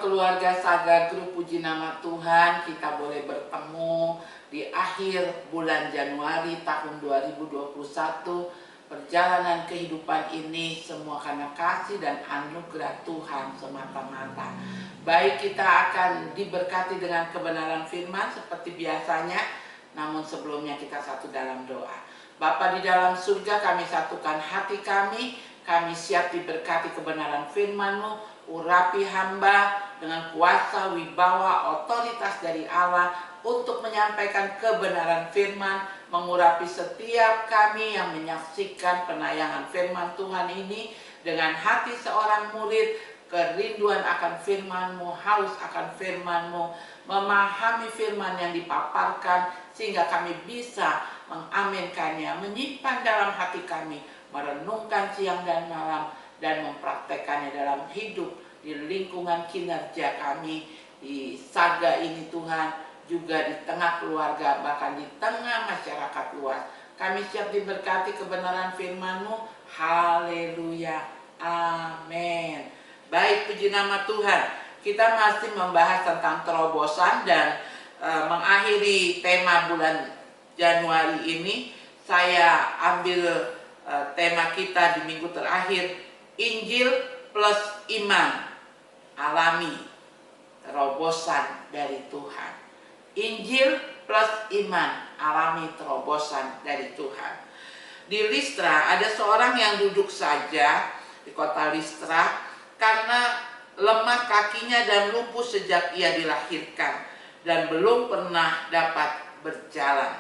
keluarga Saga Group, puji nama Tuhan kita boleh bertemu di akhir bulan Januari tahun 2021. Perjalanan kehidupan ini semua karena kasih dan anugerah Tuhan semata-mata. Baik, kita akan diberkati dengan kebenaran firman seperti biasanya, namun sebelumnya kita satu dalam doa. Bapa di dalam surga, kami satukan hati kami siap diberkati kebenaran firman-Mu. Urapi hamba dengan kuasa, wibawa, otoritas dari Allah untuk menyampaikan kebenaran firman, mengurapi setiap kami yang menyaksikan penayangan firman Tuhan ini dengan hati seorang murid, kerinduan akan firman-Mu, haus akan firman-Mu, memahami firman yang dipaparkan sehingga kami bisa mengaminkannya, menyimpan dalam hati kami, merenungkan siang dan malam, dan mempraktekannya dalam hidup di lingkungan kinerja kami di Saga ini Tuhan, juga di tengah keluarga, bahkan di tengah masyarakat luas. Kami siap diberkati kebenaran firman-Mu. Haleluya, amin. Baik, puji nama Tuhan. Kita masih membahas tentang terobosan dan mengakhiri tema bulan Januari ini. Saya ambil tema kita di minggu terakhir, Injil plus iman, alami terobosan dari Tuhan. Injil plus iman, alami terobosan dari Tuhan. Di Listra ada seorang yang duduk saja di kota Listra karena lemah kakinya dan lumpuh sejak ia dilahirkan dan belum pernah dapat berjalan.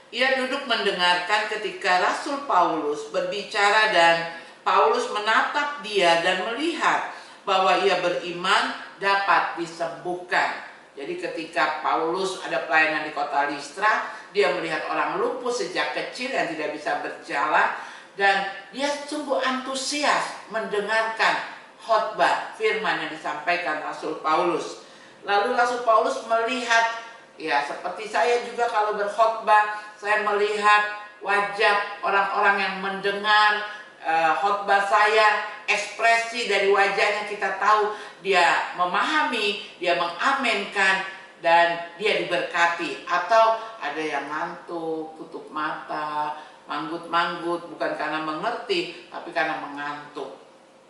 Ia duduk mendengarkan ketika Rasul Paulus berbicara dan Paulus menatap dia dan melihat bahwa ia beriman dapat disembuhkan. Jadi ketika Paulus ada pelayanan di kota Listra, dia melihat orang lumpuh sejak kecil yang tidak bisa berjalan, dan dia sungguh antusias mendengarkan khotbah firman yang disampaikan Rasul Paulus. Lalu Rasul Paulus melihat, ya seperti saya juga kalau berkhotbah, saya melihat wajah orang-orang yang mendengar khotbah saya, ekspresi dari wajahnya kita tahu dia memahami, dia mengaminkan, dan dia diberkati. Atau ada yang ngantuk, tutup mata, manggut-manggut, bukan karena mengerti, tapi karena mengantuk.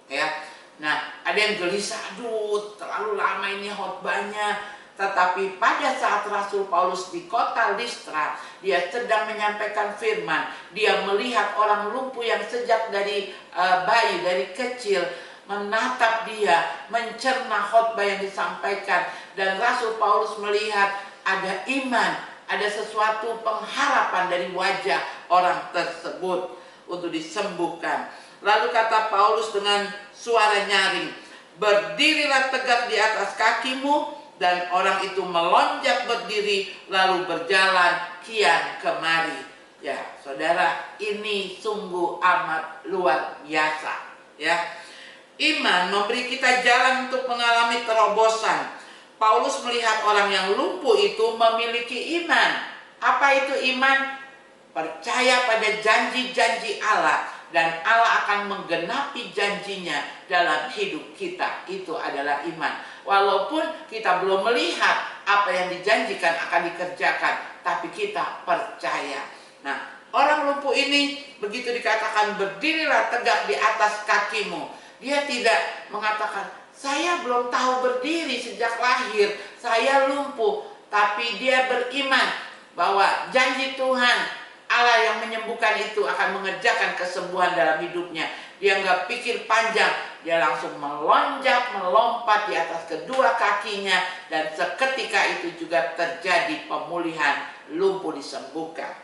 Ya, nah ada yang gelisah, aduh terlalu lama ini khotbahnya. Tetapi pada saat Rasul Paulus di kota Listra, dia sedang menyampaikan firman. Dia melihat orang lumpuh yang sejak dari bayi, dari kecil, menatap dia, mencerna khotbah yang disampaikan. Dan Rasul Paulus melihat ada iman, ada sesuatu pengharapan dari wajah orang tersebut untuk disembuhkan. Lalu kata Paulus dengan suara nyaring, "Berdirilah tegak di atas kakimu." Dan orang itu melonjak berdiri lalu berjalan kian kemari. Ya, saudara, ini sungguh amat luar biasa. Ya, iman memberi kita jalan untuk mengalami terobosan. Paulus melihat orang yang lumpuh itu memiliki iman. Apa itu iman? Percaya pada janji-janji Allah, dan Allah akan menggenapi janjinya dalam hidup kita. Itu adalah iman. Walaupun kita belum melihat apa yang dijanjikan akan dikerjakan, tapi kita percaya. Nah, orang lumpuh ini begitu dikatakan berdirilah tegak di atas kakimu, dia tidak mengatakan saya belum tahu berdiri sejak lahir, saya lumpuh. Tapi dia beriman bahwa janji Tuhan, Allah yang menyembuhkan itu akan mengerjakan kesembuhan dalam hidupnya. Dia nggak pikir panjang, dia langsung melonjak, melompat di atas kedua kakinya, dan seketika itu juga terjadi pemulihan, lumpuh disembuhkan.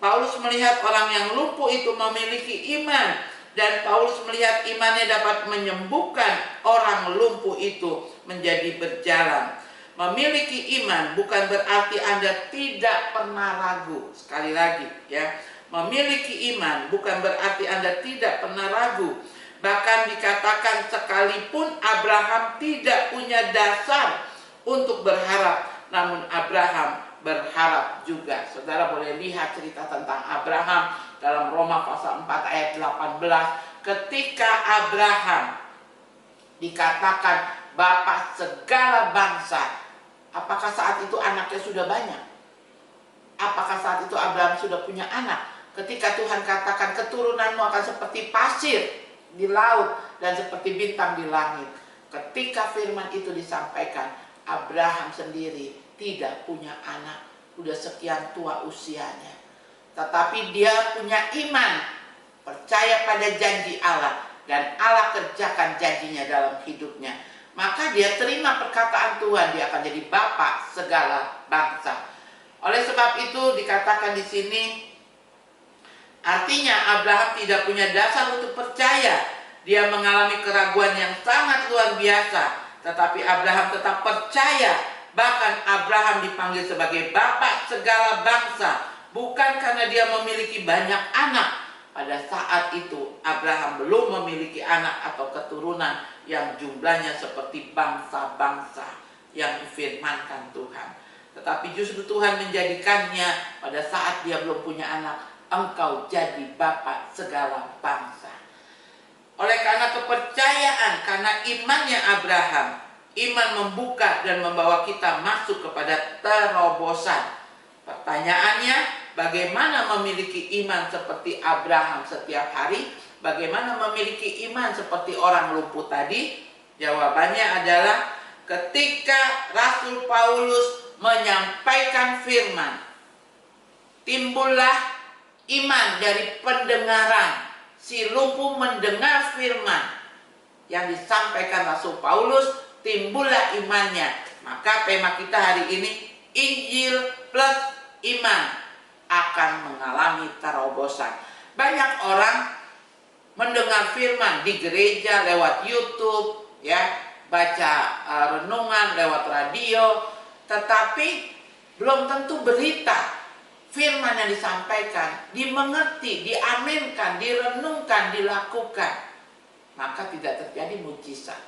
Paulus melihat orang yang lumpuh itu memiliki iman, dan Paulus melihat imannya dapat menyembuhkan orang lumpuh itu menjadi berjalan. Memiliki iman bukan berarti Anda tidak pernah ragu. Sekali lagi ya, memiliki iman bukan berarti Anda tidak pernah ragu. Bahkan dikatakan sekalipun Abraham tidak punya dasar untuk berharap, namun Abraham berharap juga. Saudara boleh lihat cerita tentang Abraham dalam Roma pasal 4 ayat 18. Ketika Abraham dikatakan Bapa segala bangsa. Apakah saat itu anaknya sudah banyak? Apakah saat itu Abraham sudah punya anak? Ketika Tuhan katakan keturunanmu akan seperti pasir di laut dan seperti bintang di langit. Ketika firman itu disampaikan, Abraham sendiri tidak punya anak, udah sekian tua usianya. Tetapi dia punya iman, percaya pada janji Allah, dan Allah kerjakan janjinya dalam hidupnya. Maka dia terima perkataan Tuhan, dia akan jadi bapa segala bangsa. Oleh sebab itu dikatakan di sini, artinya Abraham tidak punya dasar untuk percaya. Dia mengalami keraguan yang sangat luar biasa, tetapi Abraham tetap percaya. Bahkan Abraham dipanggil sebagai bapa segala bangsa, bukan karena dia memiliki banyak anak. Pada saat itu Abraham belum memiliki anak atau keturunan yang jumlahnya seperti bangsa-bangsa yang difirmankan Tuhan. Tetapi justru Tuhan menjadikannya pada saat dia belum punya anak, engkau jadi bapa segala bangsa. Oleh karena kepercayaan, karena imannya Abraham, iman membuka dan membawa kita masuk kepada terobosan. Pertanyaannya, bagaimana memiliki iman seperti Abraham setiap hari? Bagaimana memiliki iman seperti orang lumpuh tadi? Jawabannya adalah ketika Rasul Paulus menyampaikan firman, timbullah iman dari pendengaran. Si lumpuh mendengar firman yang disampaikan Rasul Paulus, timbullah imannya. Maka tema kita hari ini, Injil plus iman akan mengalami terobosan. Banyak orang mendengar firman di gereja lewat YouTube, ya, baca renungan lewat radio, tetapi belum tentu berita firman yang disampaikan dimengerti, diaminkan, direnungkan, dilakukan. Maka tidak terjadi mujizat.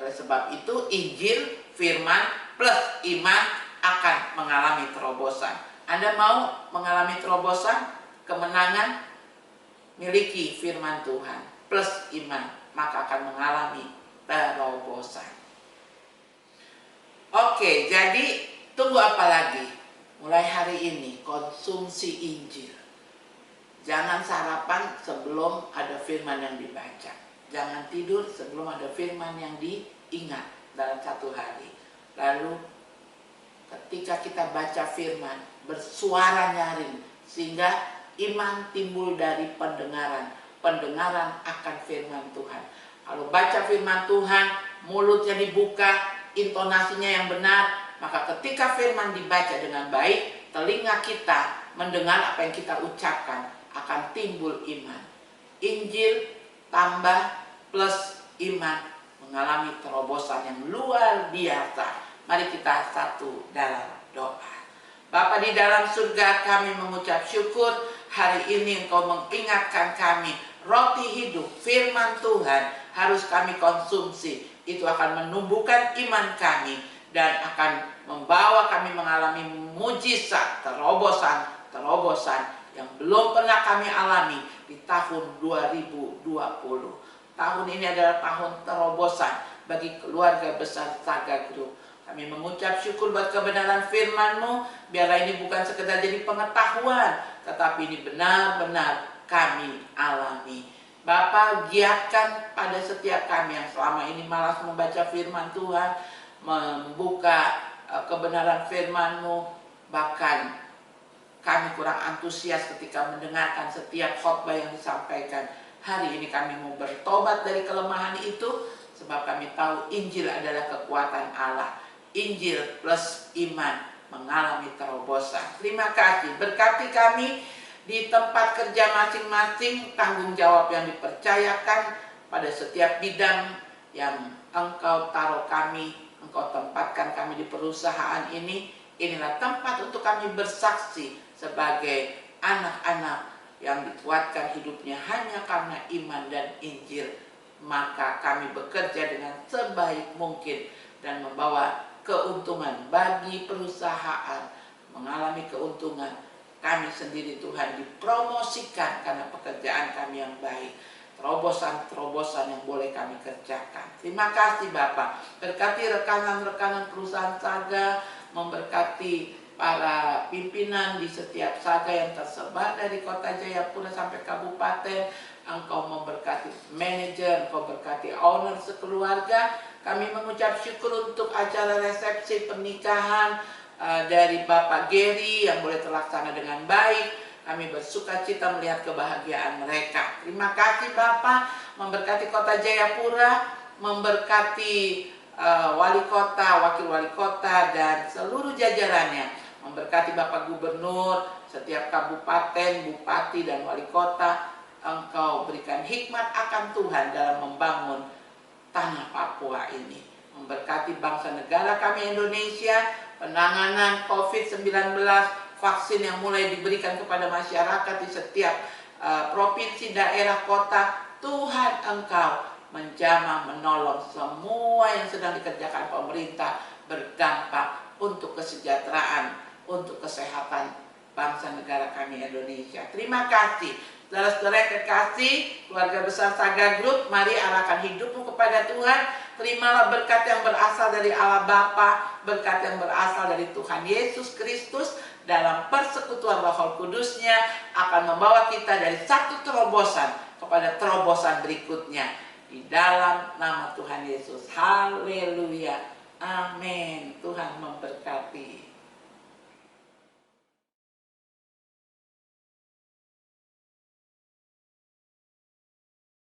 Oleh sebab itu Injil, firman plus iman akan mengalami terobosan. Anda mau mengalami terobosan, kemenangan? Miliki firman Tuhan plus iman, maka akan mengalami terobosan. Oke, jadi tunggu apa lagi? Mulai hari ini konsumsi Injil. Jangan sarapan sebelum ada firman yang dibaca. Jangan tidur sebelum ada firman yang diingat dalam satu hari. Lalu ketika kita baca firman, bersuara nyaring, sehingga iman timbul dari pendengaran. Pendengaran akan firman Tuhan. Kalau baca firman Tuhan, mulutnya dibuka, intonasinya yang benar, maka ketika firman dibaca dengan baik, telinga kita mendengar apa yang kita ucapkan, akan timbul iman. Injil tambah plus iman mengalami terobosan yang luar biasa. Mari kita satu dalam doa. Bapa di dalam surga, kami mengucap syukur hari ini Engkau mengingatkan kami, roti hidup, firman Tuhan harus kami konsumsi. Itu akan menumbuhkan iman kami dan akan membawa kami mengalami mujizat, terobosan yang belum pernah kami alami di tahun 2020. Tahun ini adalah tahun terobosan bagi keluarga besar Saga Group. Kami mengucap syukur buat kebenaran firman-Mu, biarlah ini bukan sekedar jadi pengetahuan, tetapi ini benar-benar kami alami. Bapa, giatkan pada setiap kami yang selama ini malas membaca firman Tuhan, membuka kebenaran firman-Mu, bahkan kami kurang antusias ketika mendengarkan setiap khotbah yang disampaikan. Hari ini kami mau bertobat dari kelemahan itu, sebab kami tahu Injil adalah kekuatan Allah. Injil plus iman mengalami terobosan. Terima kasih, berkati kami di tempat kerja masing-masing, tanggung jawab yang dipercayakan pada setiap bidang yang Engkau taruh kami, Engkau tempatkan kami di perusahaan ini. Inilah tempat untuk kami bersaksi sebagai anak-anak yang dikuatkan hidupnya hanya karena iman dan Injil. Maka kami bekerja dengan sebaik mungkin dan membawa keuntungan bagi perusahaan, mengalami keuntungan. Kami sendiri Tuhan dipromosikan karena pekerjaan kami yang baik. terobosan-terobosan yang boleh kami kerjakan. Terima kasih Bapak. Berkati rekanan-rekanan perusahaan Saga, memberkati para pimpinan di setiap Saga yang tersebar dari kota Jayapura sampai kabupaten. Engkau memberkati manajer, Engkau berkati owner sekeluarga. Kami mengucap syukur untuk acara resepsi pernikahan dari Bapak Gary yang boleh terlaksana dengan baik. Kami bersuka cita melihat kebahagiaan mereka. Terima kasih Bapak, memberkati kota Jayapura, memberkati wali kota, wakil wali kota, dan seluruh jajarannya. Memberkati Bapak Gubernur, setiap kabupaten, bupati, dan wali kota. Engkau berikan hikmat akan Tuhan dalam membangun tanah Papua ini. Memberkati bangsa negara kami Indonesia, penanganan COVID-19, vaksin yang mulai diberikan kepada masyarakat di setiap provinsi, daerah, kota. Tuhan Engkau menjamah, menolong semua yang sedang dikerjakan pemerintah berdampak untuk kesejahteraan, untuk kesehatan bangsa negara kami Indonesia. Terima kasih. Saudara-saudara yang kekasih, keluarga besar Saga Group, mari arahkan hidupmu kepada Tuhan. Terimalah berkat yang berasal dari Allah Bapa, berkat yang berasal dari Tuhan Yesus Kristus, dalam persekutuan Roh Kudusnya akan membawa kita dari satu terobosan kepada terobosan berikutnya. Di dalam nama Tuhan Yesus. Haleluya. Amin. Tuhan memberkati.